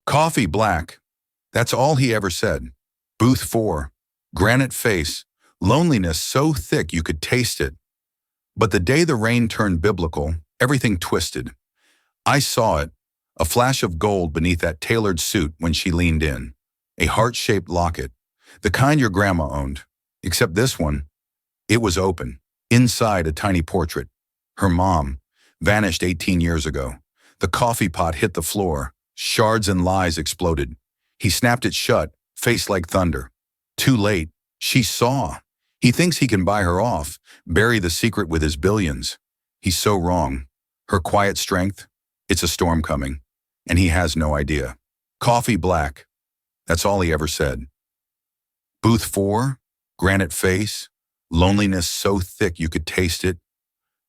Coffee black. That's all he ever said. Booth 4. Granite face. Loneliness so thick you could taste it. But the day the rain turned biblical, everything twisted. I saw it, a flash of gold beneath that tailored suit when she leaned in. A heart-shaped locket, the kind your grandma owned. Except this one, it was open. Inside a tiny portrait. Her mom, vanished 18 years ago. The coffee pot hit the floor. Shards and lies exploded. He snapped it shut, face like thunder. Too late. She saw. He thinks he can buy her off, bury the secret with his billions. He's so wrong. Her quiet strength, it's a storm coming. And he has no idea. Coffee black. That's all he ever said. Booth 4, granite face, loneliness so thick you could taste it.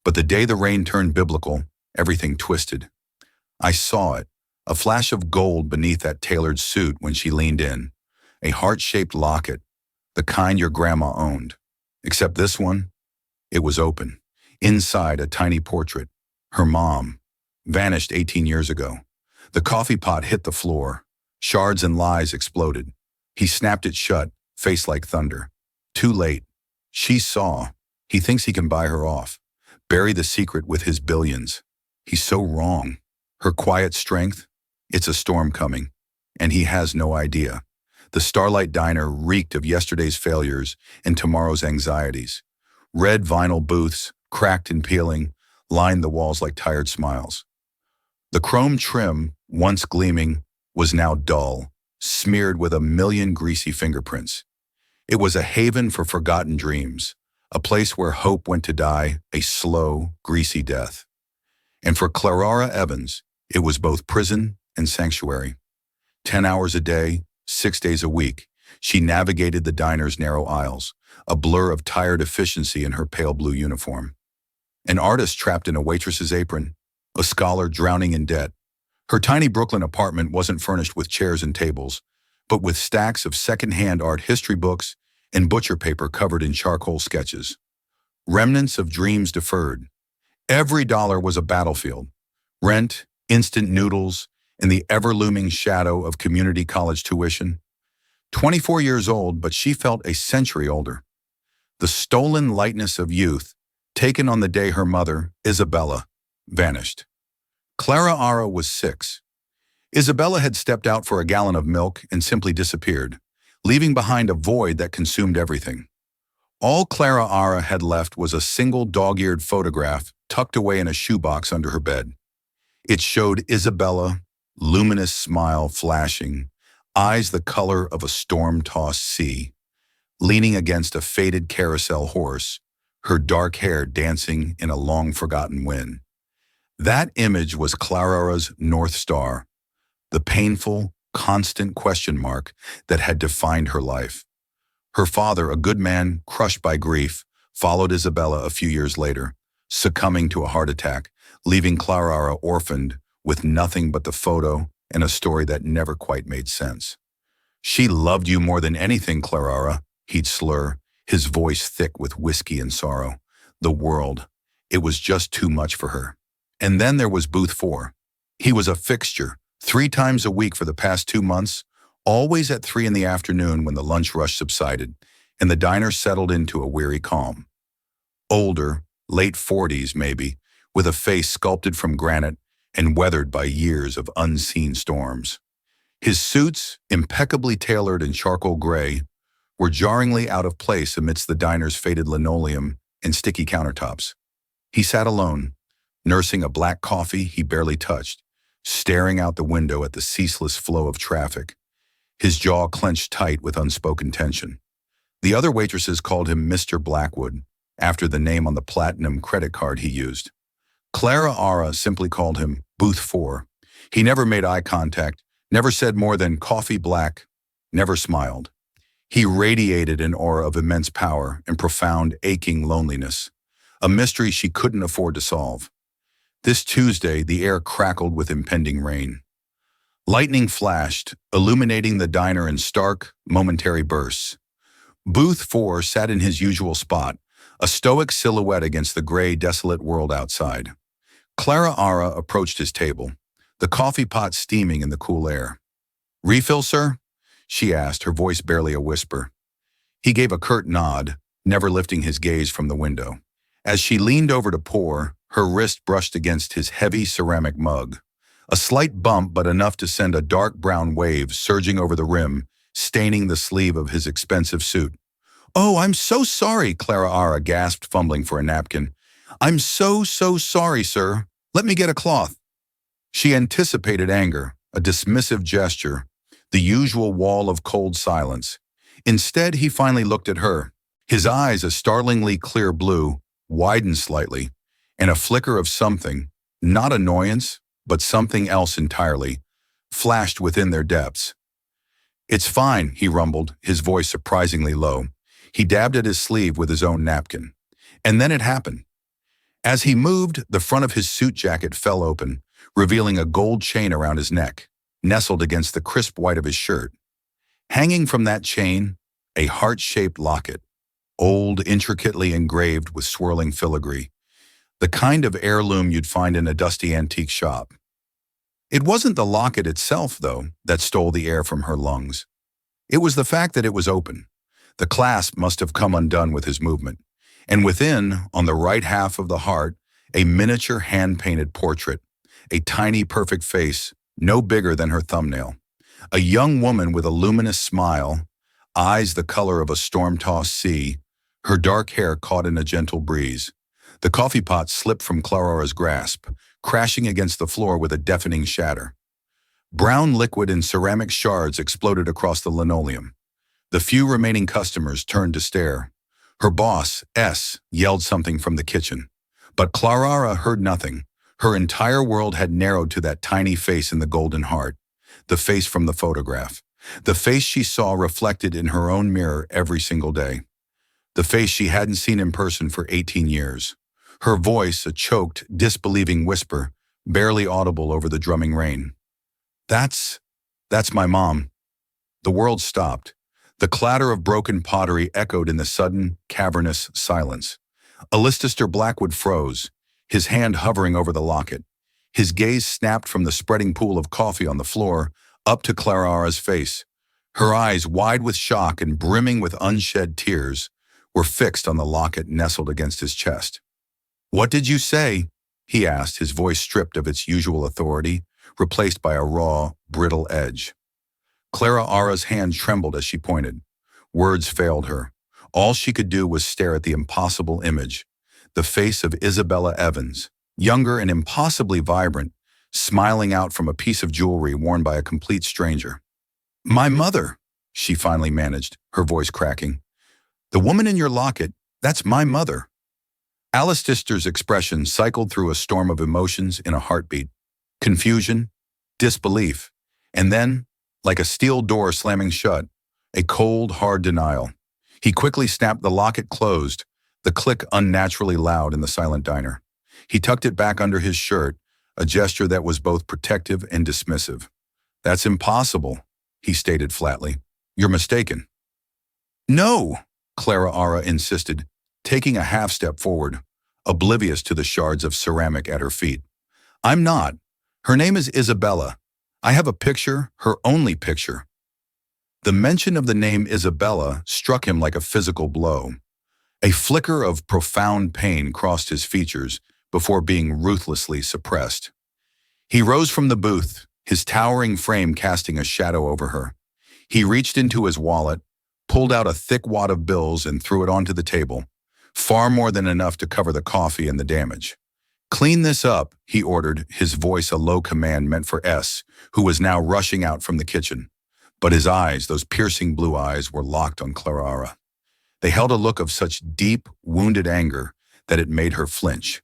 But the day the rain turned biblical, everything twisted. I saw it, a flash of gold beneath that tailored suit when she leaned in. A heart-shaped locket, the kind your grandma owned. Except this one, it was open. Inside a tiny portrait. Her mom, vanished 18 years ago. The coffee pot hit the floor. Shards and lies exploded. He snapped it shut, face like thunder. Too late. She saw. He thinks he can buy her off, bury the secret with his billions. He's so wrong. Her quiet strength, it's a storm coming. And he has no idea. The Starlight Diner reeked of yesterday's failures and tomorrow's anxieties. Red vinyl booths, cracked and peeling, lined the walls like tired smiles. The chrome trim, once gleaming, was now dull, smeared with a million greasy fingerprints. It was a haven for forgotten dreams, a place where hope went to die a slow, greasy death. And for Clara Evans, it was both prison and sanctuary. 10 hours a day, 6 days a week, she navigated the diner's narrow aisles, a blur of tired efficiency in her pale blue uniform. An artist trapped in a waitress's apron, a scholar drowning in debt. Her tiny Brooklyn apartment wasn't furnished with chairs and tables, but with stacks of second-hand art history books and butcher paper covered in charcoal sketches. Remnants of dreams deferred. Every dollar was a battlefield. Rent, instant noodles, and the ever-looming shadow of community college tuition. 24 years old, but she felt a century older. The stolen lightness of youth, taken on the day her mother, Isabella, vanished. Clara was 6. Isabella had stepped out for a gallon of milk and simply disappeared, leaving behind a void that consumed everything. All Clara had left was a single dog-eared photograph tucked away in a shoebox under her bed. It showed Isabella, luminous smile flashing, eyes the color of a storm-tossed sea, leaning against a faded carousel horse, her dark hair dancing in a long-forgotten wind. That image was Clara's North Star, the painful, constant question mark that had defined her life. Her father, a good man crushed by grief, followed Isabella a few years later, succumbing to a heart attack, leaving Clara orphaned with nothing but the photo and a story that never quite made sense. "She loved you more than anything, Clara," he'd slur, his voice thick with whiskey and sorrow. The world, it was just too much for her. And then there was Booth 4. He was a fixture, 3 times a week for the past 2 months, always at 3 in the afternoon when the lunch rush subsided, and the diner settled into a weary calm. Older, late 40s maybe, with a face sculpted from granite and weathered by years of unseen storms. His suits, impeccably tailored in charcoal gray, were jarringly out of place amidst the diner's faded linoleum and sticky countertops. He sat alone, nursing a black coffee he barely touched, staring out the window at the ceaseless flow of traffic, his jaw clenched tight with unspoken tension. The other waitresses called him Mr. Blackwood, after the name on the platinum credit card he used. Clara simply called him Booth 4. He never made eye contact, never said more than coffee black, never smiled. He radiated an aura of immense power and profound, aching loneliness, a mystery she couldn't afford to solve. This Tuesday, the air crackled with impending rain. Lightning flashed, illuminating the diner in stark, momentary bursts. Booth 4 sat in his usual spot, a stoic silhouette against the gray, desolate world outside. Clara approached his table, the coffee pot steaming in the cool air. Refill, sir? She asked, her voice barely a whisper. He gave a curt nod, never lifting his gaze from the window. As she leaned over to pour, her wrist brushed against his heavy ceramic mug. A slight bump, but enough to send a dark brown wave surging over the rim, staining the sleeve of his expensive suit. "Oh, I'm so sorry," Clara Ara gasped, fumbling for a napkin. "I'm so sorry, sir. Let me get a cloth." She anticipated anger, a dismissive gesture, the usual wall of cold silence. Instead, he finally looked at her. His eyes, a startlingly clear blue, widened slightly, and a flicker of something, not annoyance, but something else entirely, flashed within their depths. "It's fine," he rumbled, his voice surprisingly low. He dabbed at his sleeve with his own napkin. And then it happened. As he moved, the front of his suit jacket fell open, revealing a gold chain around his neck, nestled against the crisp white of his shirt. Hanging from that chain, a heart-shaped locket, old, intricately engraved with swirling filigree, the kind of heirloom you'd find in a dusty antique shop. It wasn't the locket itself, though, that stole the air from her lungs. It was the fact that it was open. The clasp must have come undone with his movement, and within, on the right half of the heart, a miniature hand-painted portrait, a tiny perfect face, no bigger than her thumbnail. A young woman with a luminous smile, eyes the color of a storm-tossed sea, her dark hair caught in a gentle breeze. The coffee pot slipped from Clara's grasp, crashing against the floor with a deafening shatter. Brown liquid in ceramic shards exploded across the linoleum. The few remaining customers turned to stare. Her boss, S, yelled something from the kitchen. But Clara heard nothing. Her entire world had narrowed to that tiny face in the golden heart, the face from the photograph, the face she saw reflected in her own mirror every single day, the face she hadn't seen in person for 18 years. Her voice, a choked, disbelieving whisper, barely audible over the drumming rain. That's my mom." The world stopped. The clatter of broken pottery echoed in the sudden, cavernous silence. Alistair Blackwood froze, his hand hovering over the locket. His gaze snapped from the spreading pool of coffee on the floor up to Clara's face. Her eyes, wide with shock and brimming with unshed tears, were fixed on the locket nestled against his chest. "What did you say?" he asked, his voice stripped of its usual authority, replaced by a raw, brittle edge. Clara Ara's hand trembled as she pointed. Words failed her. All she could do was stare at the impossible image, the face of Isabella Evans, younger and impossibly vibrant, smiling out from a piece of jewelry worn by a complete stranger. "My mother," she finally managed, her voice cracking. "The woman in your locket, that's my mother." Alistair's expression cycled through a storm of emotions in a heartbeat. Confusion, disbelief, and then, like a steel door slamming shut, a cold, hard denial. He quickly snapped the locket closed, the click unnaturally loud in the silent diner. He tucked it back under his shirt, a gesture that was both protective and dismissive. "That's impossible," he stated flatly. "You're mistaken." "No," Clara Ara insisted, taking a half step forward, oblivious to the shards of ceramic at her feet. "I'm not. Her name is Isabella. I have a picture, her only picture." The mention of the name Isabella struck him like a physical blow. A flicker of profound pain crossed his features before being ruthlessly suppressed. He rose from the booth, his towering frame casting a shadow over her. He reached into his wallet, pulled out a thick wad of bills and threw it onto the table, far more than enough to cover the coffee and the damage. "Clean this up," he ordered, his voice a low command meant for S, who was now rushing out from the kitchen. But his eyes, those piercing blue eyes, were locked on Clara. They held a look of such deep, wounded anger that it made her flinch.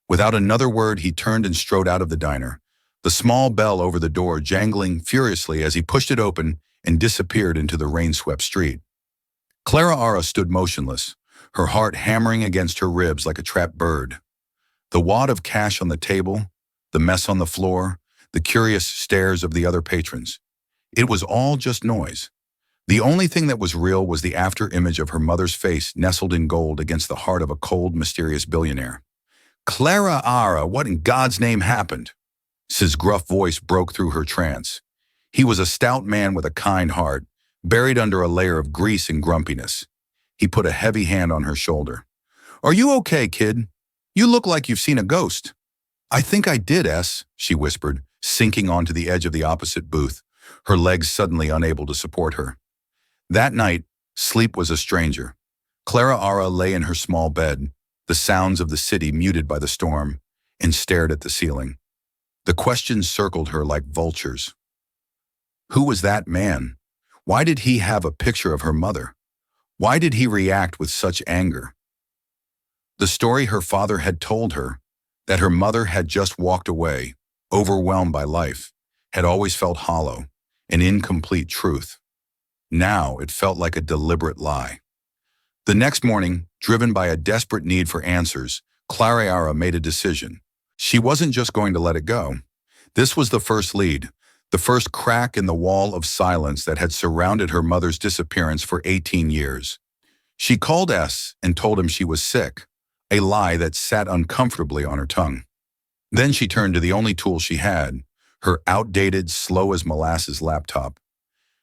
Without another word, he turned and strode out of the diner, the small bell over the door jangling furiously as he pushed it open and disappeared into the rain-swept street. Clara stood motionless, her heart hammering against her ribs like a trapped bird. The wad of cash on the table, the mess on the floor, the curious stares of the other patrons. It was all just noise. The only thing that was real was the after-image of her mother's face nestled in gold against the heart of a cold, mysterious billionaire. "Clara, what in God's name happened?" His gruff voice broke through her trance. He was a stout man with a kind heart, buried under a layer of grease and grumpiness. He put a heavy hand on her shoulder. "Are you okay, kid? You look like you've seen a ghost." "I think I did, S," she whispered, sinking onto the edge of the opposite booth, her legs suddenly unable to support her. That night, sleep was a stranger. Clara Ara lay in her small bed, the sounds of the city muted by the storm, and stared at the ceiling. The questions circled her like vultures. Who was that man? Why did he have a picture of her mother? Why did he react with such anger? The story her father had told her, that her mother had just walked away, overwhelmed by life, had always felt hollow, an incomplete truth. Now it felt like a deliberate lie. The next morning, driven by a desperate need for answers, Clara Ara made a decision. She wasn't just going to let it go. This was the first lead, the first crack in the wall of silence that had surrounded her mother's disappearance for 18 years. She called S and told him she was sick, a lie that sat uncomfortably on her tongue. Then she turned to the only tool she had, her outdated, slow-as-molasses laptop.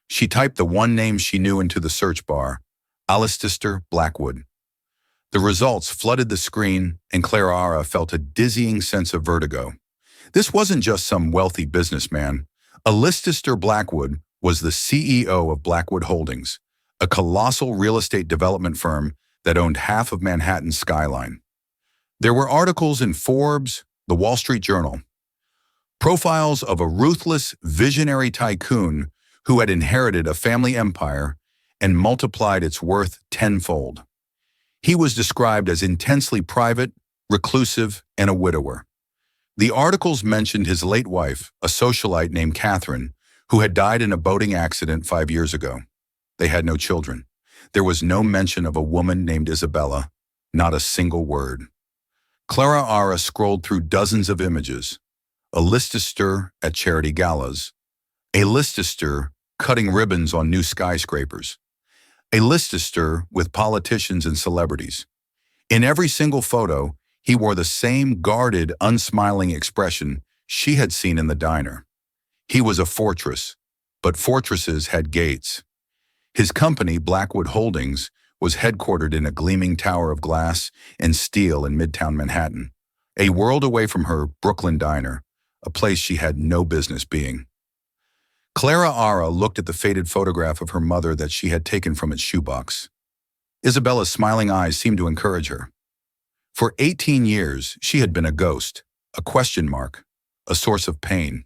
She typed the one name she knew into the search bar, Alistair Blackwood. The results flooded the screen, and Clara Ara felt a dizzying sense of vertigo. This wasn't just some wealthy businessman. Alistair Blackwood was the CEO of Blackwood Holdings, a colossal real estate development firm that owned half of Manhattan's skyline. There were articles in Forbes, the Wall Street Journal, profiles of a ruthless, visionary tycoon who had inherited a family empire and multiplied its worth tenfold. He was described as intensely private, reclusive, and a widower. The articles mentioned his late wife, a socialite named Catherine, who had died in a boating accident 5 years ago. They had no children. There was no mention of a woman named Isabella, not a single word. Clara Ara scrolled through dozens of images. A Lister at charity galas. A Lister cutting ribbons on new skyscrapers. A Lister with politicians and celebrities. In every single photo, he wore the same guarded, unsmiling expression she had seen in the diner. He was a fortress, but fortresses had gates. His company, Blackwood Holdings, was headquartered in a gleaming tower of glass and steel in Midtown Manhattan, a world away from her Brooklyn diner, a place she had no business being. Clara Ara looked at the faded photograph of her mother that she had taken from its shoebox. Isabella's smiling eyes seemed to encourage her. For 18 years, she had been a ghost, a question mark, a source of pain.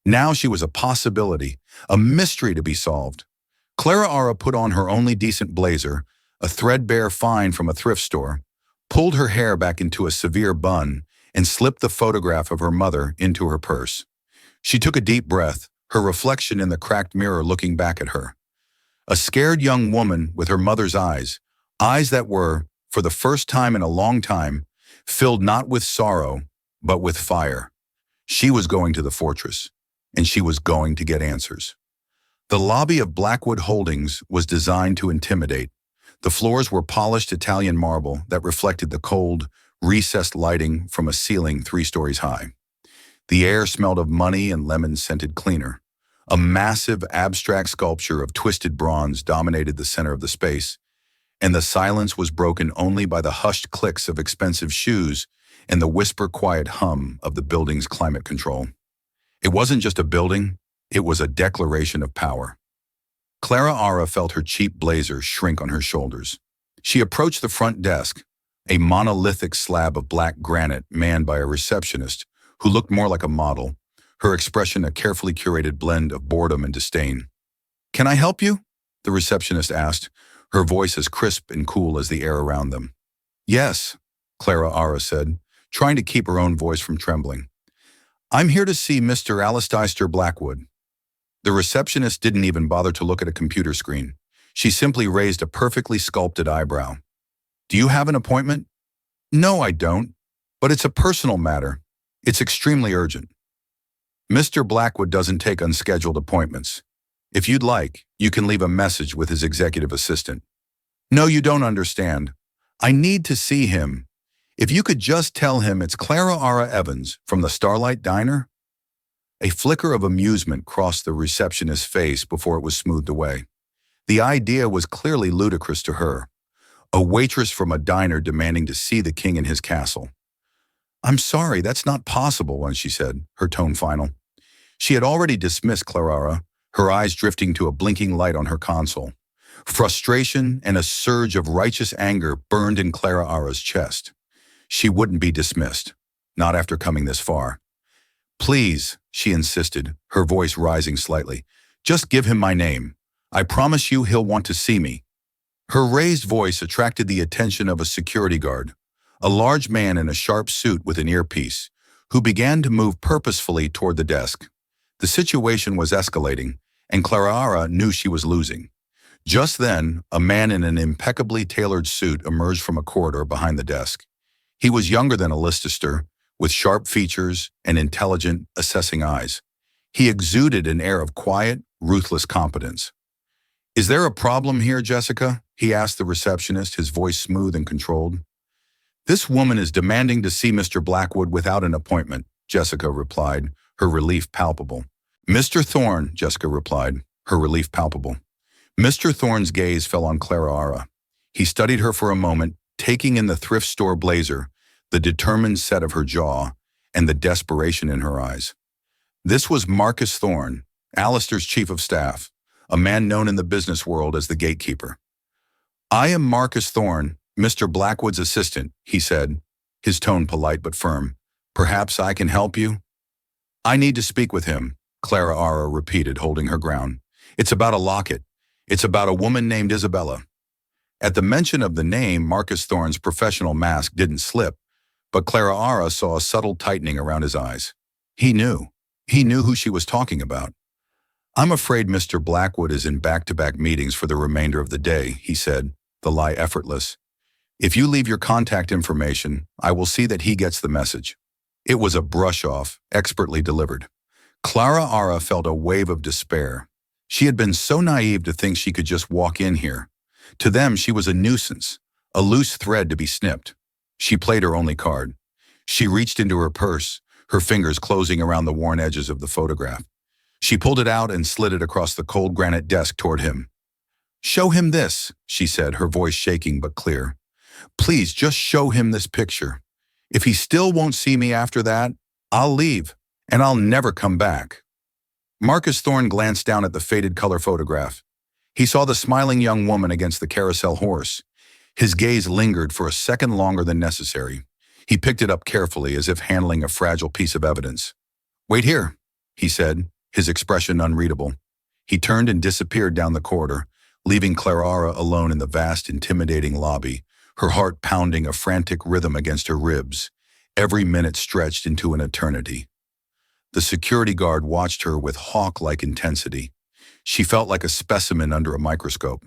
Now she was a possibility, a mystery to be solved. Clara Ara put on her only decent blazer, a threadbare find from a thrift store, pulled her hair back into a severe bun, and slipped the photograph of her mother into her purse. She took a deep breath, her reflection in the cracked mirror looking back at her. A scared young woman with her mother's eyes that were, for the first time in a long time, filled not with sorrow, but with fire. She was going to the fortress, and she was going to get answers. The lobby of Blackwood Holdings was designed to intimidate. The floors were polished Italian marble that reflected the cold, recessed lighting from a ceiling 3 stories high. The air smelled of money and lemon-scented cleaner. A massive, abstract sculpture of twisted bronze dominated the center of the space, and the silence was broken only by the hushed clicks of expensive shoes and the whisper-quiet hum of the building's climate control. It wasn't just a building, it was a declaration of power. Clara Ara felt her cheap blazer shrink on her shoulders. She approached the front desk, a monolithic slab of black granite manned by a receptionist who looked more like a model, her expression a carefully curated blend of boredom and disdain. "Can I help you?" the receptionist asked, her voice as crisp and cool as the air around them. "Yes," Clara Ara said, trying to keep her own voice from trembling. "I'm here to see Mr. Alistair Blackwood." The receptionist didn't even bother to look at a computer screen. She simply raised a perfectly sculpted eyebrow. "Do you have an appointment?" "No, I don't, but it's a personal matter. It's extremely urgent." "Mr. Blackwood doesn't take unscheduled appointments. If you'd like, you can leave a message with his executive assistant." "No, you don't understand. I need to see him. If you could just tell him it's Clara Ara Evans from the Starlight Diner." A flicker of amusement crossed the receptionist's face before it was smoothed away. The idea was clearly ludicrous to her. A waitress from a diner demanding to see the king in his castle. "I'm sorry, that's not possible," she said, her tone final. She had already dismissed Clara, her eyes drifting to a blinking light on her console. Frustration and a surge of righteous anger burned in Clara's chest. She wouldn't be dismissed, not after coming this far. "Please," she insisted, her voice rising slightly, "just give him my name. I promise you he'll want to see me." Her raised voice attracted the attention of a security guard, a large man in a sharp suit with an earpiece, who began to move purposefully toward the desk. The situation was escalating, and Clara knew she was losing. Just then, a man in an impeccably tailored suit emerged from a corridor behind the desk. He was younger than Alistair, with sharp features and intelligent, assessing eyes. He exuded an air of quiet, ruthless competence. "Is there a problem here, Jessica?" he asked the receptionist, his voice smooth and controlled. "This woman is demanding to see Mr. Blackwood without an appointment," Jessica replied, her relief palpable. "Mr. Thorne," Jessica replied, her relief palpable. Mr. Thorne's gaze fell on Clara. He studied her for a moment, taking in the thrift store blazer, the determined set of her jaw, and the desperation in her eyes. This was Marcus Thorne, Alistair's chief of staff, a man known in the business world as the gatekeeper. "I am Marcus Thorne, Mr. Blackwood's assistant," he said, his tone polite but firm. "Perhaps I can help you?" "I need to speak with him," Clara repeated, holding her ground. "It's about a locket. It's about a woman named Isabella." At the mention of the name, Marcus Thorne's professional mask didn't slip, but Clara saw a subtle tightening around his eyes. He knew. He knew who she was talking about. "I'm afraid Mr. Blackwood is in back-to-back meetings for the remainder of the day," he said, the lie effortless. "If you leave your contact information, I will see that he gets the message." It was a brush-off, expertly delivered. Clara felt a wave of despair. She had been so naive to think she could just walk in here. To them, she was a nuisance, a loose thread to be snipped. She played her only card. She reached into her purse, her fingers closing around the worn edges of the photograph. She pulled it out and slid it across the cold granite desk toward him. "Show him this," she said, her voice shaking but clear. "Please, just show him this picture. If he still won't see me after that, I'll leave, and I'll never come back." Marcus Thorne glanced down at the faded color photograph. He saw the smiling young woman against the carousel horse. His gaze lingered for a second longer than necessary. He picked it up carefully, as if handling a fragile piece of evidence. "Wait here," he said, his expression unreadable. He turned and disappeared down the corridor, leaving Clara alone in the vast, intimidating lobby, her heart pounding a frantic rhythm against her ribs. Every minute stretched into an eternity. The security guard watched her with hawk-like intensity. She felt like a specimen under a microscope.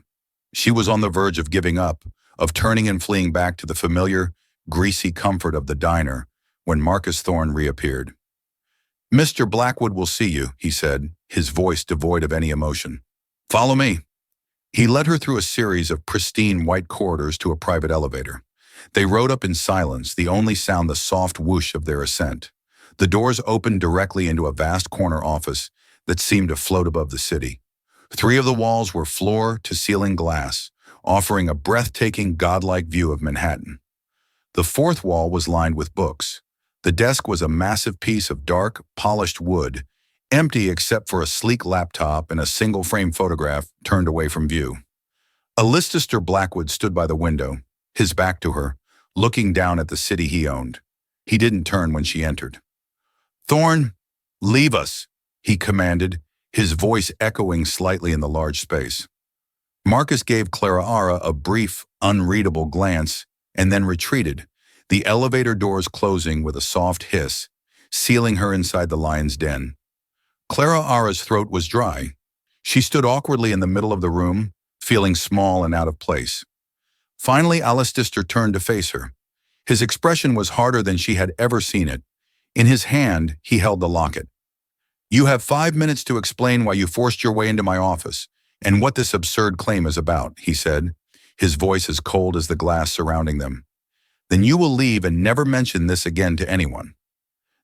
She was on the verge of giving up, of turning and fleeing back to the familiar, greasy comfort of the diner, when Marcus Thorne reappeared. "Mr. Blackwood will see you," he said, his voice devoid of any emotion. "Follow me." He led her through a series of pristine white corridors to a private elevator. They rode up in silence, the only sound the soft whoosh of their ascent. The doors opened directly into a vast corner office that seemed to float above the city. 3 of the walls were floor-to-ceiling glass, offering a breathtaking, godlike view of Manhattan. The 4th wall was lined with books. The desk was a massive piece of dark, polished wood, empty except for a sleek laptop and a single-frame photograph turned away from view. Alistair Blackwood stood by the window, his back to her, looking down at the city he owned. He didn't turn when she entered. "Thorne, leave us," he commanded, his voice echoing slightly in the large space. Marcus gave Clara a brief, unreadable glance and then retreated, the elevator doors closing with a soft hiss, sealing her inside the lion's den. Clara's throat was dry. She stood awkwardly in the middle of the room, feeling small and out of place. Finally, Alistair turned to face her. His expression was harder than she had ever seen it. In his hand, he held the locket. "You have 5 minutes to explain why you forced your way into my office and what this absurd claim is about," he said, his voice as cold as the glass surrounding them. "Then you will leave and never mention this again to anyone."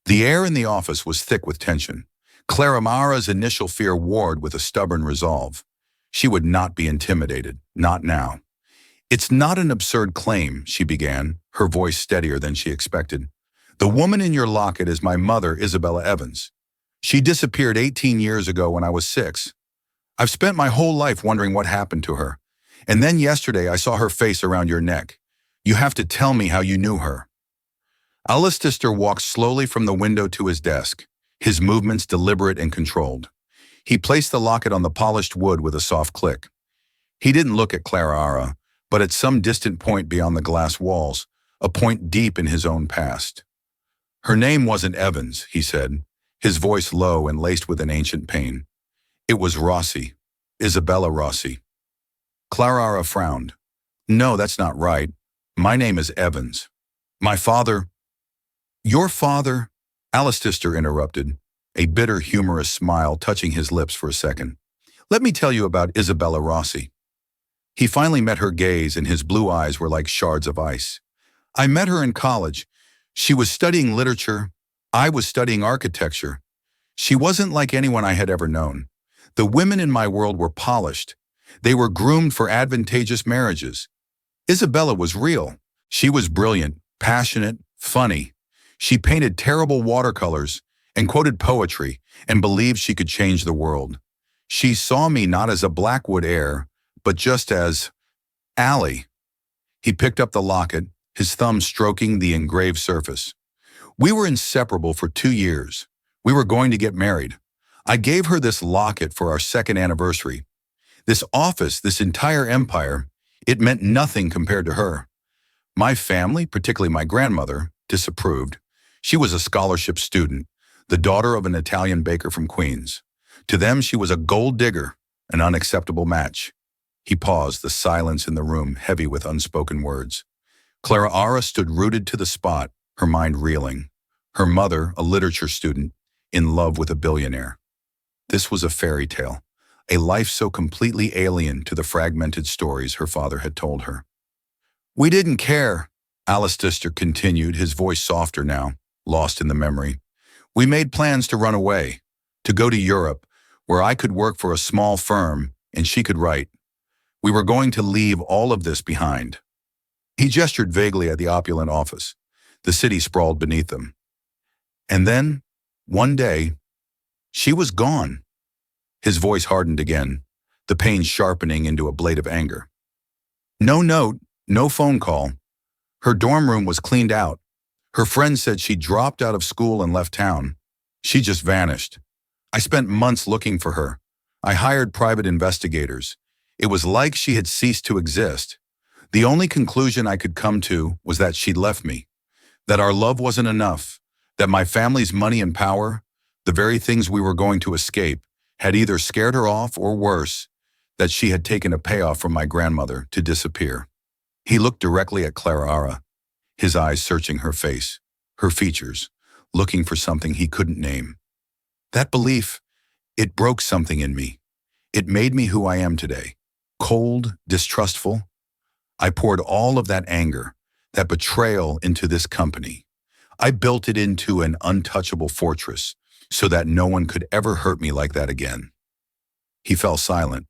The air in the office was thick with tension. Claramara's initial fear warred with a stubborn resolve. She would not be intimidated, not now. "It's not an absurd claim," she began, her voice steadier than she expected. "The woman in your locket is my mother, Isabella Evans. She disappeared 18 years ago when I was 6. I've spent my whole life wondering what happened to her. And then yesterday I saw her face around your neck. You have to tell me how you knew her." Alistair walked slowly from the window to his desk, his movements deliberate and controlled. He placed the locket on the polished wood with a soft click. He didn't look at Clara, but at some distant point beyond the glass walls, a point deep in his own past. "Her name wasn't Evans," he said, his voice low and laced with an ancient pain. "It was Rossi, Isabella Rossi." Clara frowned. "No, that's not right. My name is Evans. My father—" "Your father?" Alistair interrupted, a bitter, humorous smile touching his lips for a second. "Let me tell you about Isabella Rossi." He finally met her gaze, and his blue eyes were like shards of ice. "I met her in college. She was studying literature. I was studying architecture. She wasn't like anyone I had ever known. The women in my world were polished. They were groomed for advantageous marriages. Isabella was real. She was brilliant, passionate, funny. She painted terrible watercolors and quoted poetry and believed she could change the world. She saw me not as a Blackwood heir, but just as Allie." He picked up the locket, his thumb stroking the engraved surface. "We were inseparable for 2 years. We were going to get married. I gave her this locket for our 2nd anniversary. This office, this entire empire, it meant nothing compared to her. My family, particularly my grandmother, disapproved. She was a scholarship student, the daughter of an Italian baker from Queens. To them, she was a gold digger, an unacceptable match." He paused, the silence in the room heavy with unspoken words. Clara stood rooted to the spot, her mind reeling. Her mother, a literature student, in love with a billionaire. This was a fairy tale, a life so completely alien to the fragmented stories her father had told her. "We didn't care," Alistair continued, his voice softer now, lost in the memory. "We made plans to run away, to go to Europe, where I could work for a small firm and she could write. We were going to leave all of this behind." He gestured vaguely at the opulent office. The city sprawled beneath them. "And then, one day, she was gone." His voice hardened again, the pain sharpening into a blade of anger. "No note, no phone call. Her dorm room was cleaned out. Her friends said she dropped out of school and left town. She just vanished. I spent months looking for her. I hired private investigators. It was like she had ceased to exist. The only conclusion I could come to was that she'd left me, that our love wasn't enough, that my family's money and power, the very things we were going to escape, had either scared her off or worse, that she had taken a payoff from my grandmother to disappear." He looked directly at Clara, his eyes searching her face, her features, looking for something he couldn't name. "That belief, it broke something in me. It made me who I am today. Cold, distrustful. I poured all of that anger, that betrayal into this company. I built it into an untouchable fortress so that no one could ever hurt me like that again." He fell silent.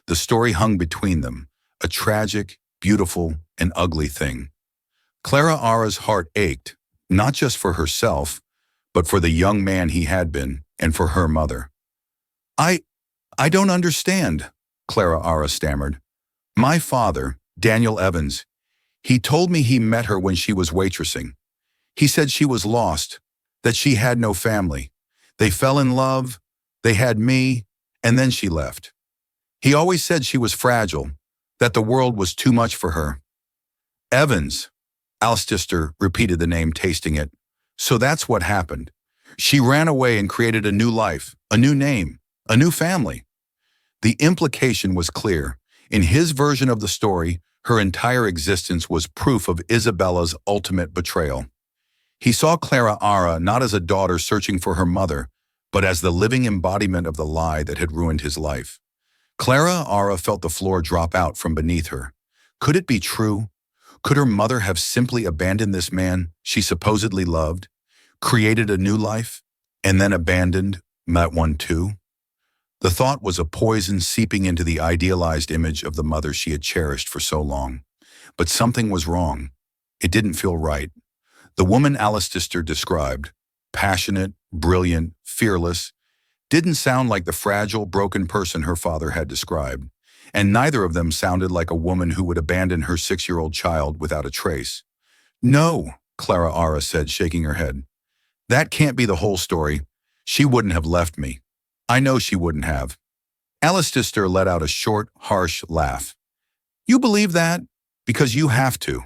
The story hung between them, a tragic, beautiful, and ugly thing. Clara's heart ached, not just for herself, but for the young man he had been, and for her mother. I don't understand," Clara stammered. "My father, Daniel Evans, he told me he met her when she was waitressing. He said she was lost, that she had no family. They fell in love, they had me, and then she left. He always said she was fragile, that the world was too much for her." "Evans," Alistair repeated the name, tasting it. "So that's what happened. She ran away and created a new life, a new name, a new family." The implication was clear. In his version of the story, her entire existence was proof of Isabella's ultimate betrayal. He saw Clara not as a daughter searching for her mother, but as the living embodiment of the lie that had ruined his life. Clara felt the floor drop out from beneath her. Could it be true? Could her mother have simply abandoned this man she supposedly loved, created a new life, and then abandoned, That one too? The thought was a poison seeping into the idealized image of the mother she had cherished for so long. But something was wrong. It didn't feel right. The woman Alistair described, passionate, brilliant, fearless, didn't sound like the fragile, broken person her father had described, and neither of them sounded like a woman who would abandon her 6-year-old child without a trace. No, Clara Ara said, shaking her head. That can't be the whole story. She wouldn't have left me. I know she wouldn't have. Alistair let out a short, harsh laugh. You believe that? Because you have to.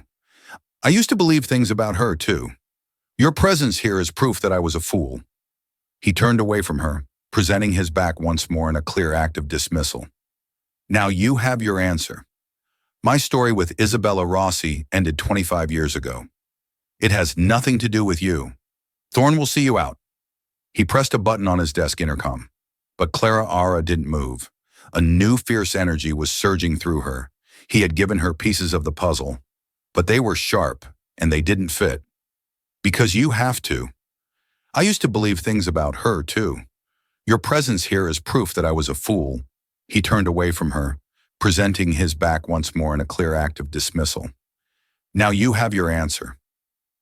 I used to believe things about her, too. Your presence here is proof that I was a fool. He turned away from her, presenting his back once more in a clear act of dismissal. Now you have your answer. My story with Isabella Rossi ended 25 years ago. It has nothing to do with you. Thorne will see you out. He pressed a button on his desk intercom. But Clara Ara didn't move. A new fierce energy was surging through her. He had given her pieces of the puzzle, but they were sharp, and they didn't fit. Because you have to. I used to believe things about her, too. Your presence here is proof that I was a fool. He turned away from her, presenting his back once more in a clear act of dismissal. Now you have your answer.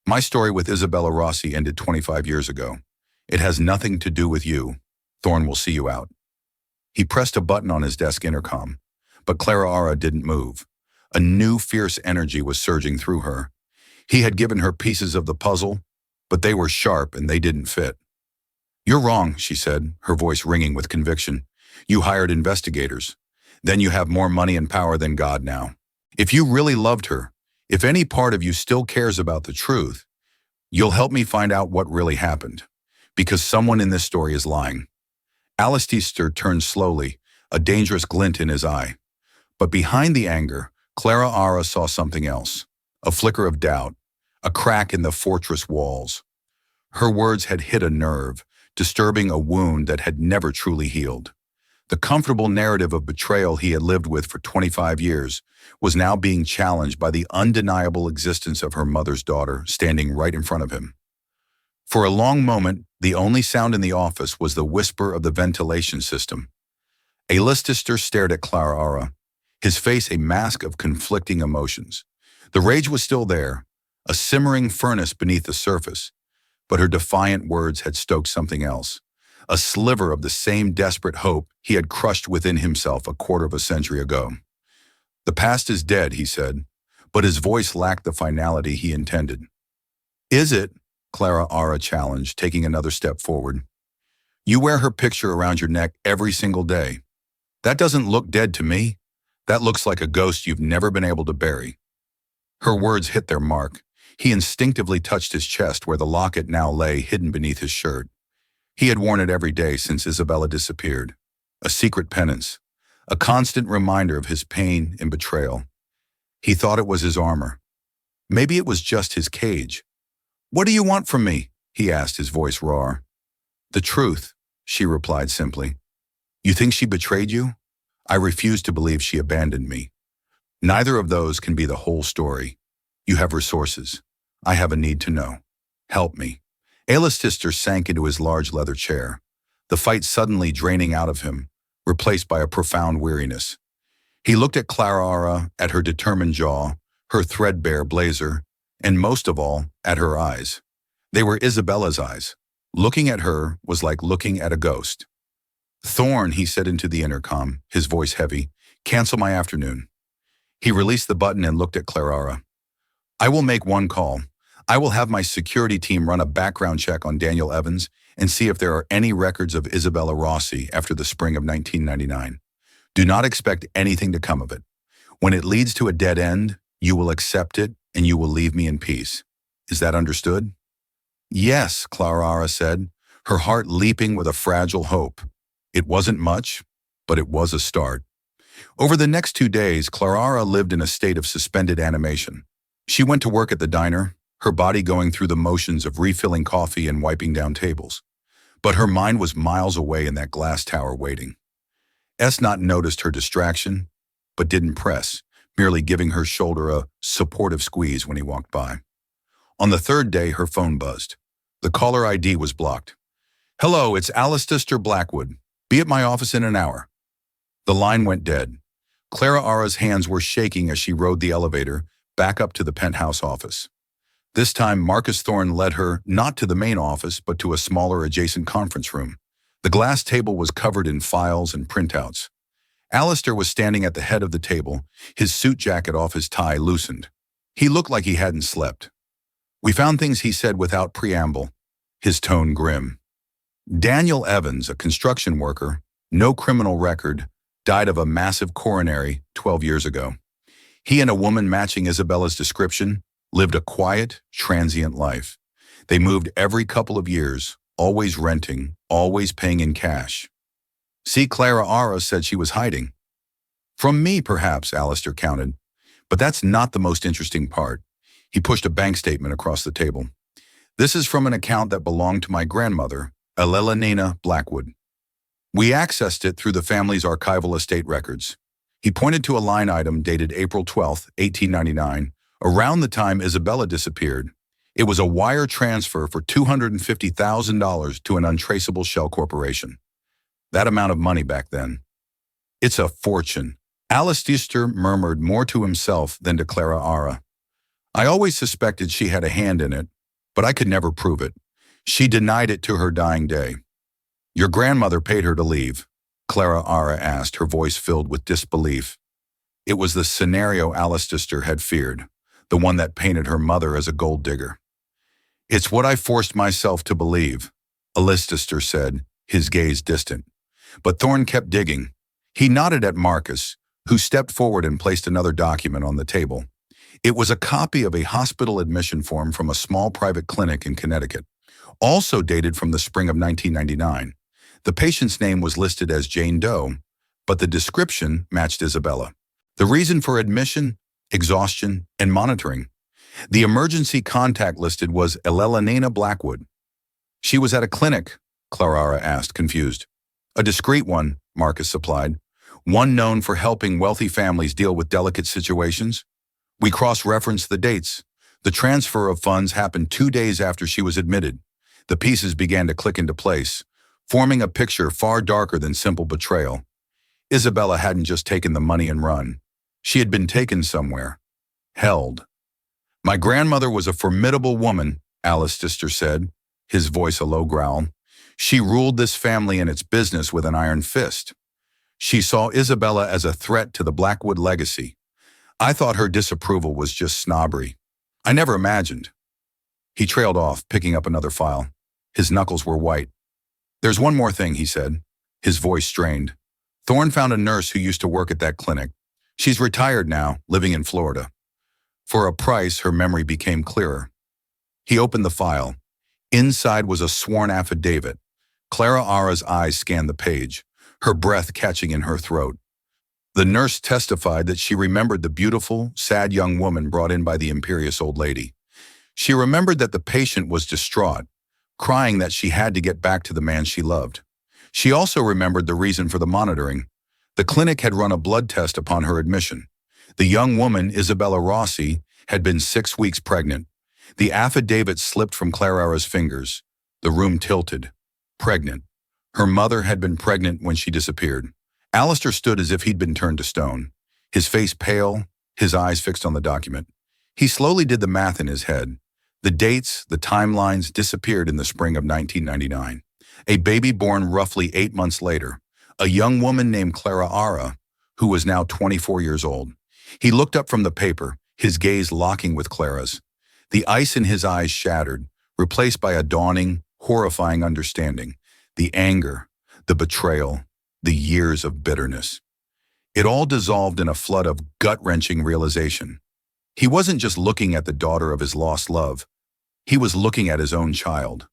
My story with Isabella Rossi ended 25 years ago. It has nothing to do with you. Thorne will see you out. He pressed a button on his desk intercom, but Clara Ara didn't move. A new fierce energy was surging through her. He had given her pieces of the puzzle, but they were sharp and they didn't fit. You're wrong, she said, her voice ringing with conviction. You hired investigators. Then you have more money and power than God now. If you really loved her, if any part of you still cares about the truth, you'll help me find out what really happened. Because someone in this story is lying. Alistair turned slowly, a dangerous glint in his eye. But behind the anger, Clara Ara saw something else. A flicker of doubt, a crack in the fortress walls. Her words had hit a nerve, disturbing a wound that had never truly healed. The comfortable narrative of betrayal he had lived with for 25 years was now being challenged by the undeniable existence of her mother's daughter standing right in front of him. For a long moment, the only sound in the office was the whisper of the ventilation system. Alistair stared at Clara Ara, his face a mask of conflicting emotions. The rage was still there, a simmering furnace beneath the surface, but her defiant words had stoked something else, a sliver of the same desperate hope he had crushed within himself a quarter of a century ago. The past is dead, he said, but his voice lacked the finality he intended. Is it? Clara Ara challenged, taking another step forward. You wear her picture around your neck every single day. That doesn't look dead to me. That looks like a ghost you've never been able to bury. Her words hit their mark. He instinctively touched his chest where the locket now lay hidden beneath his shirt. He had worn it every day since Isabella disappeared. A secret penance, a constant reminder of his pain and betrayal. He thought it was his armor. Maybe it was just his cage. What do you want from me? He asked, his voice raw. The truth, she replied simply. You think she betrayed you? I refuse to believe she abandoned me. Neither of those can be the whole story. You have resources. I have a need to know. Help me. Alistair sank into his large leather chair, the fight suddenly draining out of him, replaced by a profound weariness. He looked at Clara Ara, at her determined jaw, her threadbare blazer, and most of all, at her eyes. They were Isabella's eyes. Looking at her was like looking at a ghost. Thorne, he said into the intercom, his voice heavy, cancel my afternoon. He released the button and looked at Clara. I will make one call. I will have my security team run a background check on Daniel Evans and see if there are any records of Isabella Rossi after the spring of 1999. Do not expect anything to come of it. When it leads to a dead end, you will accept it and you will leave me in peace. Is that understood? Yes, Clara said, her heart leaping with a fragile hope. It wasn't much, but it was a start. Over the next 2 days, Clara lived in a state of suspended animation. She went to work at the diner, her body going through the motions of refilling coffee and wiping down tables. But her mind was miles away in that glass tower waiting. Not noticed her distraction, but didn't press, merely giving her shoulder a supportive squeeze when he walked by. On the 3rd day, her phone buzzed. The caller ID was blocked. Hello, it's Alistair Blackwood. Be at my office in an hour. The line went dead. Clara Ara's hands were shaking as she rode the elevator back up to the penthouse office. This time, Marcus Thorne led her not to the main office, but to a smaller adjacent conference room. The glass table was covered in files and printouts. Alistair was standing at the head of the table, his suit jacket off his tie loosened. He looked like he hadn't slept. We found things, he said without preamble, his tone grim. Daniel Evans, a construction worker, no criminal record, died of a massive coronary 12 years ago. He and a woman matching Isabella's description lived a quiet, transient life. They moved every couple of years, always renting, always paying in cash. See, Clara Ara said she was hiding. From me, perhaps, Alistair counted. But that's not the most interesting part. He pushed a bank statement across the table. This is from an account that belonged to my grandmother, Elena Blackwood. We accessed it through the family's archival estate records. He pointed to a line item dated April 12, 1899, around the time Isabella disappeared. It was a wire transfer for $250,000 to an untraceable shell corporation. That amount of money back then. It's a fortune. Alistair murmured more to himself than to Clara Ara. I always suspected she had a hand in it, but I could never prove it. She denied it to her dying day. Your grandmother paid her to leave, Clara Ara asked, her voice filled with disbelief. It was the scenario Alistair had feared, the one that painted her mother as a gold digger. It's what I forced myself to believe, Alistair said, his gaze distant. But Thorne kept digging. He nodded at Marcus, who stepped forward and placed another document on the table. It was a copy of a hospital admission form from a small private clinic in Connecticut, also dated from the spring of 1999. The patient's name was listed as Jane Doe, but the description matched Isabella. The reason for admission, exhaustion, and monitoring. The emergency contact listed was Elena Blackwood. She was at a clinic, Clara asked, confused. A discreet one, Marcus supplied. One known for helping wealthy families deal with delicate situations. We cross-referenced the dates. The transfer of funds happened 2 days after she was admitted. The pieces began to click into place, forming a picture far darker than simple betrayal. Isabella hadn't just taken the money and run. She had been taken somewhere. Held. My grandmother was a formidable woman, Alistair said, his voice a low growl. She ruled this family and its business with an iron fist. She saw Isabella as a threat to the Blackwood legacy. I thought her disapproval was just snobbery. I never imagined. He trailed off, picking up another file. His knuckles were white. There's one more thing, he said, his voice strained. Thorne found a nurse who used to work at that clinic. She's retired now, living in Florida. For a price, her memory became clearer. He opened the file. Inside was a sworn affidavit. Clara Ara's eyes scanned the page, her breath catching in her throat. The nurse testified that she remembered the beautiful, sad young woman brought in by the imperious old lady. She remembered that the patient was distraught, crying that she had to get back to the man she loved. She also remembered the reason for the monitoring. The clinic had run a blood test upon her admission. The young woman, Isabella Rossi, had been 6 weeks pregnant. The affidavit slipped from Clara's fingers. The room tilted. Pregnant. Her mother had been pregnant when she disappeared. Alistair stood as if he'd been turned to stone, his face pale, his eyes fixed on the document. He slowly did the math in his head. The dates, the timelines disappeared in the spring of 1999. A baby born roughly 8 months later, a young woman named Clara Ara, who was now 24 years old. He looked up from the paper, his gaze locking with Clara's. The ice in his eyes shattered, replaced by a dawning, horrifying understanding. The anger, the betrayal, the years of bitterness. It all dissolved in a flood of gut-wrenching realization. He wasn't just looking at the daughter of his lost love. He was looking at his own child.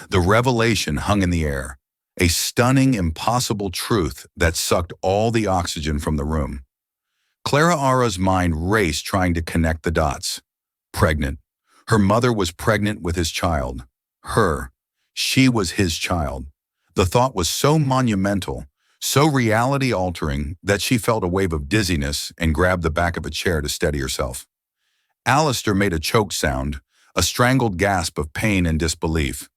The revelation hung in the air, a stunning, impossible truth that sucked all the oxygen from the room. Clara Ara's mind raced trying to connect the dots. Pregnant. Her mother was pregnant with his child. She was his child. The thought was so monumental, so reality-altering that she felt a wave of dizziness and grabbed the back of a chair to steady herself. Alistair made a choked sound, a strangled gasp of pain and disbelief.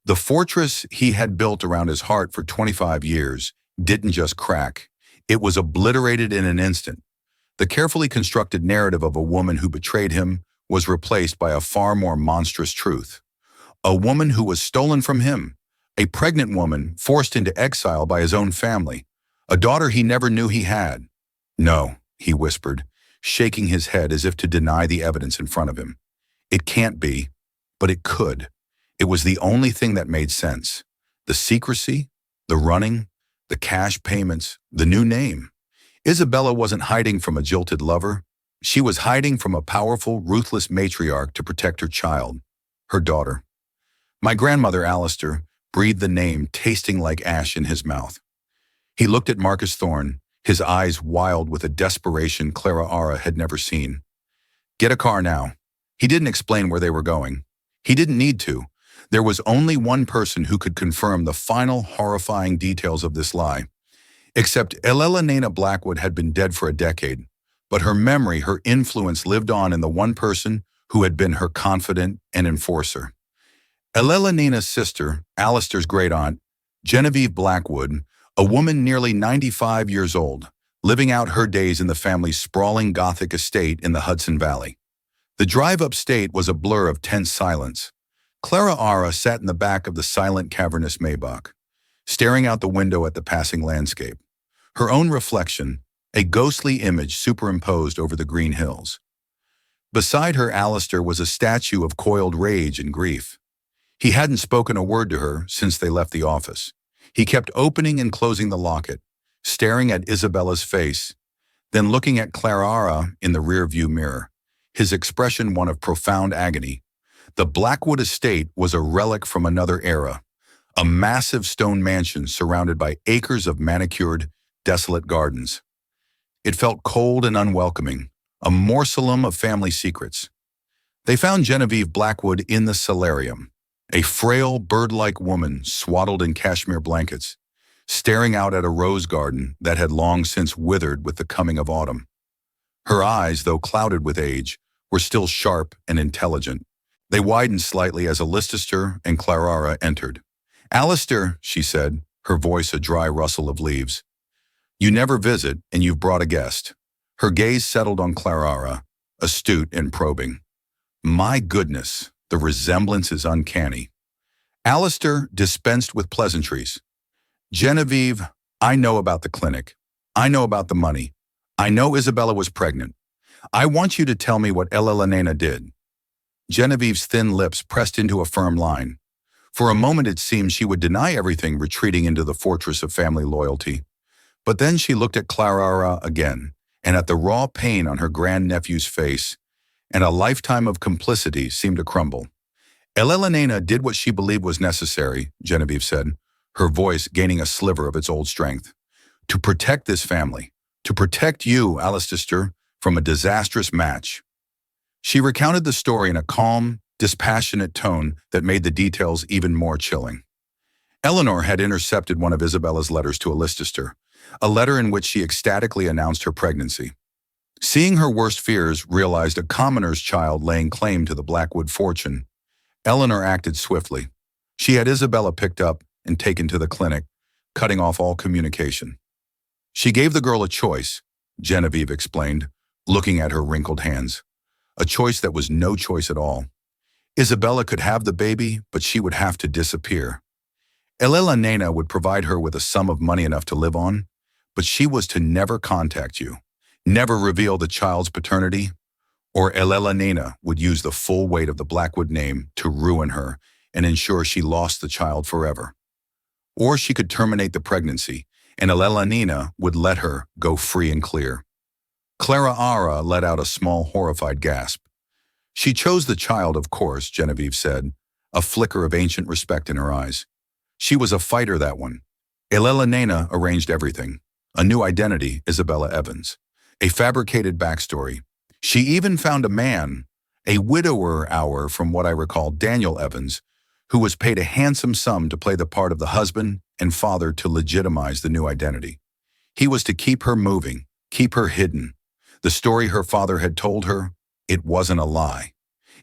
The fortress he had built around his heart for 25 years didn't just crack. It was obliterated in an instant. The carefully constructed narrative of a woman who betrayed him was replaced by a far more monstrous truth. A woman who was stolen from him, a pregnant woman forced into exile by his own family, a daughter he never knew he had. No, he whispered, shaking his head as if to deny the evidence in front of him. It can't be, but it could. It was the only thing that made sense. The secrecy, the running, the cash payments, the new name. Isabella wasn't hiding from a jilted lover. She was hiding from a powerful, ruthless matriarch to protect her child, her daughter. My grandmother, Alistair, breathed the name, tasting like ash in his mouth. He looked at Marcus Thorne, his eyes wild with a desperation Clara Ara had never seen. Get a car now. He didn't explain where they were going. He didn't need to. There was only one person who could confirm the final horrifying details of this lie. Except Elena Blackwood had been dead for a decade, but her memory, her influence lived on in the one person who had been her confidant and enforcer. Elena's sister, Alistair's great-aunt, Genevieve Blackwood, a woman nearly 95 years old, living out her days in the family's sprawling Gothic estate in the Hudson Valley. The drive upstate was a blur of tense silence. Clara Ara sat in the back of the silent, cavernous Maybach, staring out the window at the passing landscape. Her own reflection, a ghostly image superimposed over the green hills. Beside her, Alistair was a statue of coiled rage and grief. He hadn't spoken a word to her since they left the office. He kept opening and closing the locket, staring at Isabella's face, then looking at Clara Ara in the rearview mirror, his expression one of profound agony. The Blackwood estate was a relic from another era, a massive stone mansion surrounded by acres of manicured, desolate gardens. It felt cold and unwelcoming, a mausoleum of family secrets. They found Genevieve Blackwood in the solarium, a frail, bird-like woman swaddled in cashmere blankets, staring out at a rose garden that had long since withered with the coming of autumn. Her eyes, though clouded with age, were still sharp and intelligent. They widened slightly as Alistair and Clara entered. Alistair, she said, her voice a dry rustle of leaves. You never visit, and you've brought a guest. Her gaze settled on Clara, astute and probing. My goodness, the resemblance is uncanny. Alistair dispensed with pleasantries. Genevieve, I know about the clinic. I know about the money. I know Isabella was pregnant. I want you to tell me what Elena did. Genevieve's thin lips pressed into a firm line. For a moment it seemed she would deny everything, retreating into the fortress of family loyalty. But then she looked at Clara again, and at the raw pain on her grandnephew's face, and a lifetime of complicity seemed to crumble. Elena did what she believed was necessary, Genevieve said, her voice gaining a sliver of its old strength. To protect this family, to protect you, Alistair, from a disastrous match. She recounted the story in a calm, dispassionate tone that made the details even more chilling. Eleanor had intercepted one of Isabella's letters to Alistair, a letter in which she ecstatically announced her pregnancy. Seeing her worst fears realized a commoner's child laying claim to the Blackwood fortune, Eleanor acted swiftly. She had Isabella picked up and taken to the clinic, cutting off all communication. She gave the girl a choice, Genevieve explained, looking at her wrinkled hands. A choice that was no choice at all. Isabella could have the baby, but she would have to disappear. Elena would provide her with a sum of money enough to live on, but she was to never contact you, never reveal the child's paternity, or Elena would use the full weight of the Blackwood name to ruin her and ensure she lost the child forever. Or she could terminate the pregnancy, and Elena would let her go free and clear. Clara let out a small, horrified gasp. She chose the child, of course, Genevieve said, a flicker of ancient respect in her eyes. She was a fighter, that one. Elena arranged everything. A new identity, Isabella Evans. A fabricated backstory. She even found a man, a widower from what I recall, Daniel Evans, who was paid a handsome sum to play the part of the husband and father to legitimize the new identity. He was to keep her moving, keep her hidden. The story her father had told her, it wasn't a lie.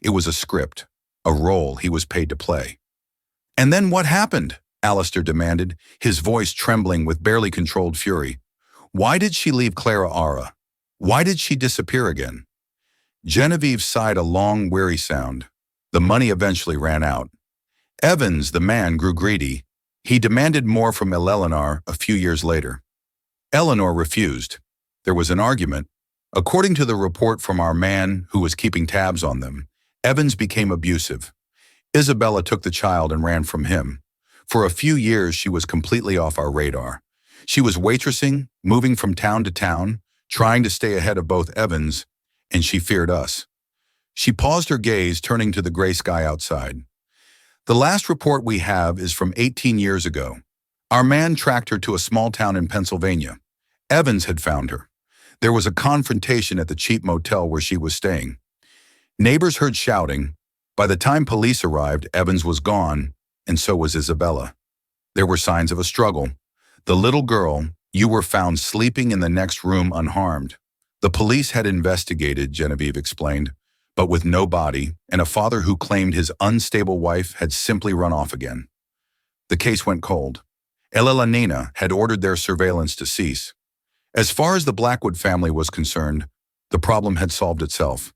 It was a script, a role he was paid to play. And then what happened? Alistair demanded, his voice trembling with barely controlled fury. Why did she leave Clara Ara? Why did she disappear again? Genevieve sighed a long, weary sound. The money eventually ran out. Evans, the man, grew greedy. He demanded more from Eleanor a few years later. Eleanor refused. There was an argument. According to the report from our man who was keeping tabs on them, Evans became abusive. Isabella took the child and ran from him. For a few years, she was completely off our radar. She was waitressing, moving from town to town, trying to stay ahead of both Evans, and she feared us. She paused her gaze, turning to the gray sky outside. The last report we have is from 18 years ago. Our man tracked her to a small town in Pennsylvania. Evans had found her. There was a confrontation at the cheap motel where she was staying. Neighbors heard shouting. By the time police arrived, Evans was gone, and so was Isabella. There were signs of a struggle. The little girl, you were found sleeping in the next room unharmed. The police had investigated, Genevieve explained, but with no body, and a father who claimed his unstable wife had simply run off again. The case went cold. Eleanor had ordered their surveillance to cease. As far as the Blackwood family was concerned, the problem had solved itself.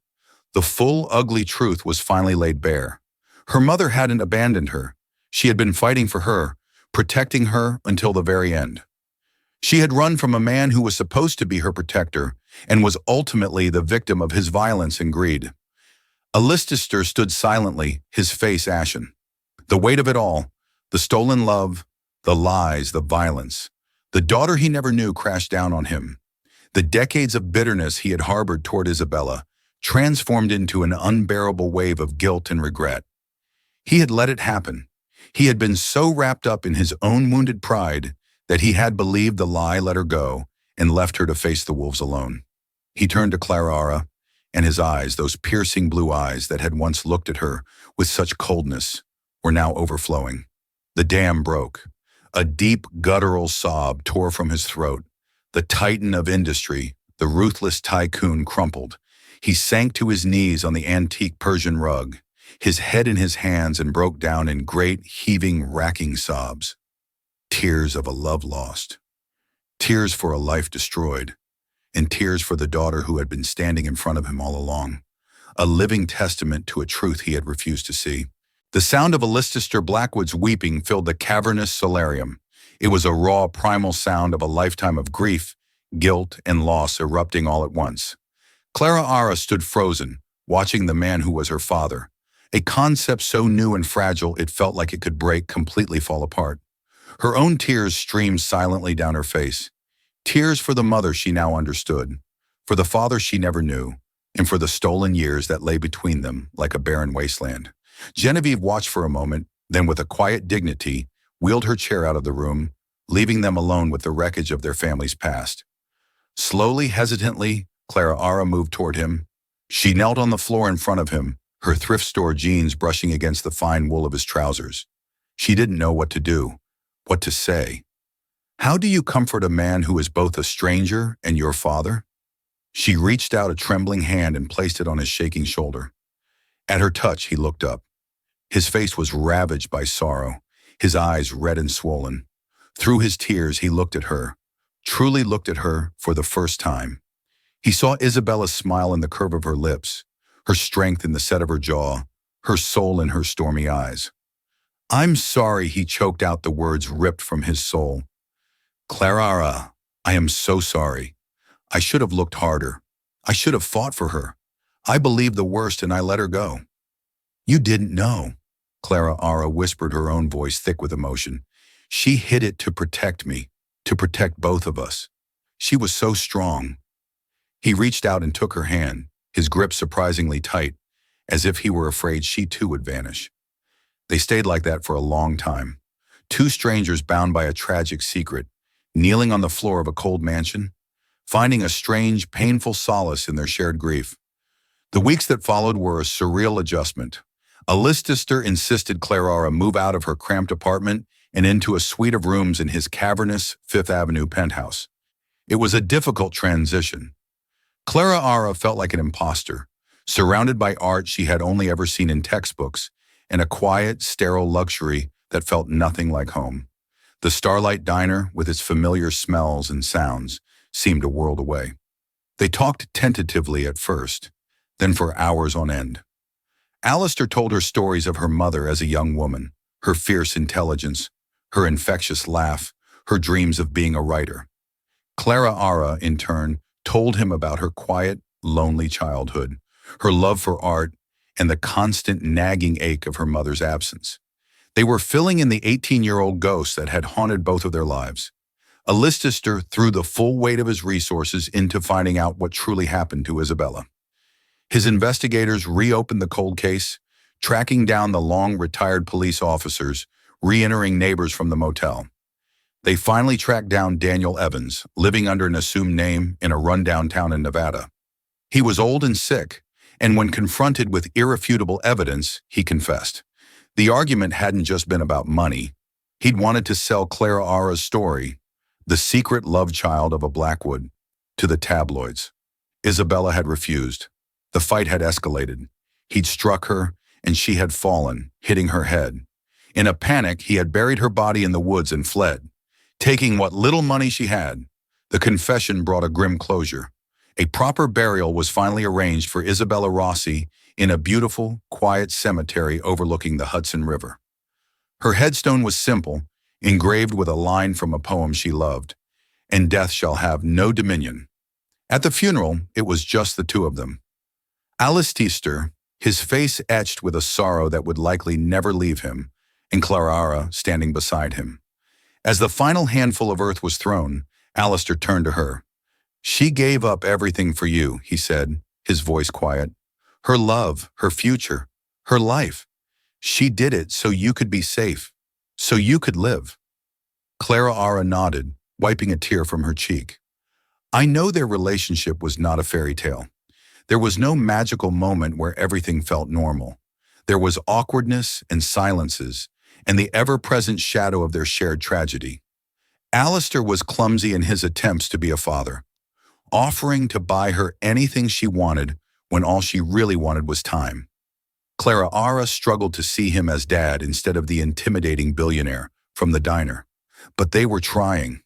The full, ugly truth was finally laid bare. Her mother hadn't abandoned her. She had been fighting for her, protecting her until the very end. She had run from a man who was supposed to be her protector and was ultimately the victim of his violence and greed. Alistair stood silently, his face ashen. The weight of it all, the stolen love, the lies, the violence, the daughter he never knew crashed down on him. The decades of bitterness he had harbored toward Isabella transformed into an unbearable wave of guilt and regret. He had let it happen. He had been so wrapped up in his own wounded pride that he had believed the lie let her go and left her to face the wolves alone. He turned to Clara, and his eyes, those piercing blue eyes that had once looked at her with such coldness, were now overflowing. The dam broke. A deep guttural sob tore from his throat. The titan of industry, the ruthless tycoon, crumpled. He sank to his knees on the antique Persian rug, his head in his hands, and broke down in great, heaving, racking sobs. Tears of a love lost. Tears for a life destroyed. And tears for the daughter who had been standing in front of him all along. A living testament to a truth he had refused to see. The sound of Alistair Blackwood's weeping filled the cavernous solarium. It was a raw, primal sound of a lifetime of grief, guilt, and loss erupting all at once. Clara stood frozen, watching the man who was her father. A concept so new and fragile it felt like it could break, completely fall apart. Her own tears streamed silently down her face. Tears for the mother she now understood, for the father she never knew, and for the stolen years that lay between them like a barren wasteland. Genevieve watched for a moment, then with a quiet dignity, wheeled her chair out of the room, leaving them alone with the wreckage of their family's past. Slowly, hesitantly, Clara moved toward him. She knelt on the floor in front of him, her thrift store jeans brushing against the fine wool of his trousers. She didn't know what to do, what to say. How do you comfort a man who is both a stranger and your father? She reached out a trembling hand and placed it on his shaking shoulder. At her touch, he looked up. His face was ravaged by sorrow, his eyes red and swollen. Through his tears, he looked at her, truly looked at her for the first time. He saw Isabella's smile in the curve of her lips, her strength in the set of her jaw, her soul in her stormy eyes. "I'm sorry," he choked out, the words ripped from his soul. "Clara, I am so sorry. I should have looked harder. I should have fought for her. I believed the worst and I let her go." "You didn't know," Clara whispered, her own voice thick with emotion. "She hid it to protect me, to protect both of us. She was so strong." He reached out and took her hand, his grip surprisingly tight, as if he were afraid she too would vanish. They stayed like that for a long time. Two strangers bound by a tragic secret, kneeling on the floor of a cold mansion, finding a strange, painful solace in their shared grief. The weeks that followed were a surreal adjustment. Alistair insisted Clara move out of her cramped apartment and into a suite of rooms in his cavernous Fifth Avenue penthouse. It was a difficult transition. Clara felt like an imposter, surrounded by art she had only ever seen in textbooks, and a quiet, sterile luxury that felt nothing like home. The Starlight Diner, with its familiar smells and sounds, seemed a world away. They talked tentatively at first, then for hours on end. Alistair told her stories of her mother as a young woman, her fierce intelligence, her infectious laugh, her dreams of being a writer. Clara Ara, in turn, told him about her quiet, lonely childhood, her love for art, and the constant nagging ache of her mother's absence. They were filling in the 18-year-old ghost that had haunted both of their lives. Alistair threw the full weight of his resources into finding out what truly happened to Isabella. His investigators reopened the cold case, tracking down the long-retired police officers, re-entering neighbors from the motel. They finally tracked down Daniel Evans, living under an assumed name in a rundown town in Nevada. He was old and sick, and when confronted with irrefutable evidence, he confessed. The argument hadn't just been about money. He'd wanted to sell Clara Ara's story, the secret love child of a Blackwood, to the tabloids. Isabella had refused. The fight had escalated. He'd struck her, and she had fallen, hitting her head. In a panic, he had buried her body in the woods and fled, taking what little money she had. The confession brought a grim closure. A proper burial was finally arranged for Isabella Rossi in a beautiful, quiet cemetery overlooking the Hudson River. Her headstone was simple, engraved with a line from a poem she loved, "And death shall have no dominion." At the funeral, it was just the two of them. Alistair, his face etched with a sorrow that would likely never leave him, and Clara standing beside him. As the final handful of earth was thrown, Alistair turned to her. "She gave up everything for you," he said, his voice quiet. "Her love, her future, her life. She did it so you could be safe, so you could live." Clara nodded, wiping a tear from her cheek. I know their relationship was not a fairy tale. There was no magical moment where everything felt normal. There was awkwardness and silences, and the ever-present shadow of their shared tragedy. Alistair was clumsy in his attempts to be a father, offering to buy her anything she wanted when all she really wanted was time. Clara struggled to see him as dad instead of the intimidating billionaire from the diner, but they were trying.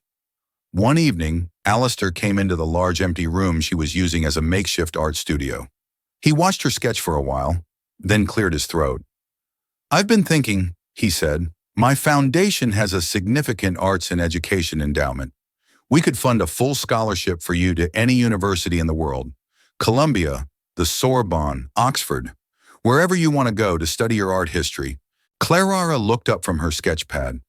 One evening, Alistair came into the large empty room she was using as a makeshift art studio. He watched her sketch for a while, then cleared his throat. "I've been thinking," he said, "my foundation has a significant arts and education endowment. We could fund a full scholarship for you to any university in the world. Columbia, the Sorbonne, Oxford, wherever you want to go to study your art history." Clara looked up from her sketch pad,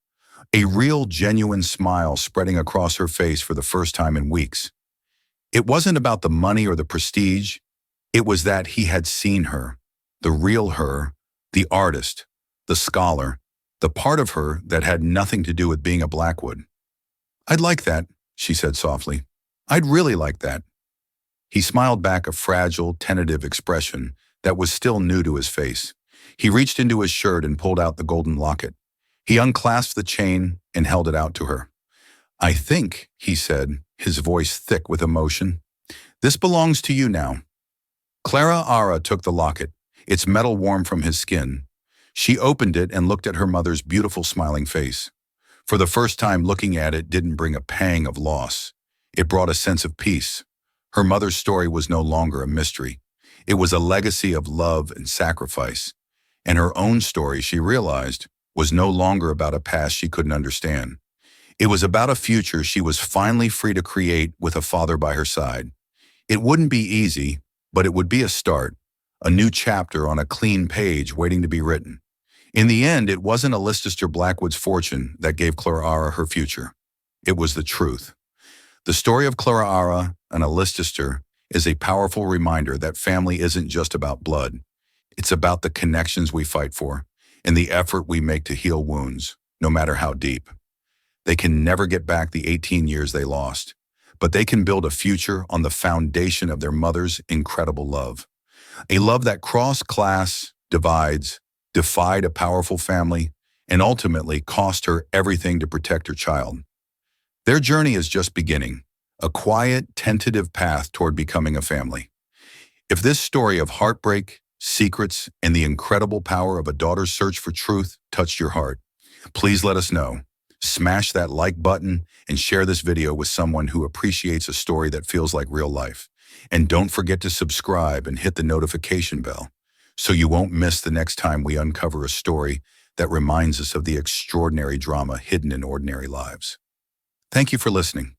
a real, genuine smile spreading across her face for the first time in weeks. It wasn't about the money or the prestige. It was that he had seen her, the real her, the artist, the scholar, the part of her that had nothing to do with being a Blackwood. "I'd like that," she said softly. "I'd really like that." He smiled back, a fragile, tentative expression that was still new to his face. He reached into his shirt and pulled out the golden locket. He unclasped the chain and held it out to her. "I think," he said, his voice thick with emotion, "this belongs to you now." Clara took the locket, its metal warm from his skin. She opened it and looked at her mother's beautiful smiling face. For the first time, looking at it didn't bring a pang of loss. It brought a sense of peace. Her mother's story was no longer a mystery. It was a legacy of love and sacrifice. And her own story, she realized, was no longer about a past she couldn't understand. It was about a future she was finally free to create with a father by her side. It wouldn't be easy, but it would be a start, a new chapter on a clean page waiting to be written. In the end, it wasn't Alistair Blackwood's fortune that gave Clara her future. It was the truth. The story of Clara and Alistair is a powerful reminder that family isn't just about blood. It's about the connections we fight for and the effort we make to heal wounds, no matter how deep. They can never get back the 18 years they lost, but they can build a future on the foundation of their mother's incredible love. A love that crossed class, divides, defied a powerful family, and ultimately cost her everything to protect her child. Their journey is just beginning, a quiet, tentative path toward becoming a family. If this story of heartbreak, secrets, and the incredible power of a daughter's search for truth touched your heart, Please let us know. Smash that like button and share this video with someone who appreciates a story that feels like real life. And don't forget to subscribe and hit the notification bell so you won't miss the next time we uncover a story that reminds us of the extraordinary drama hidden in ordinary lives. Thank you for listening.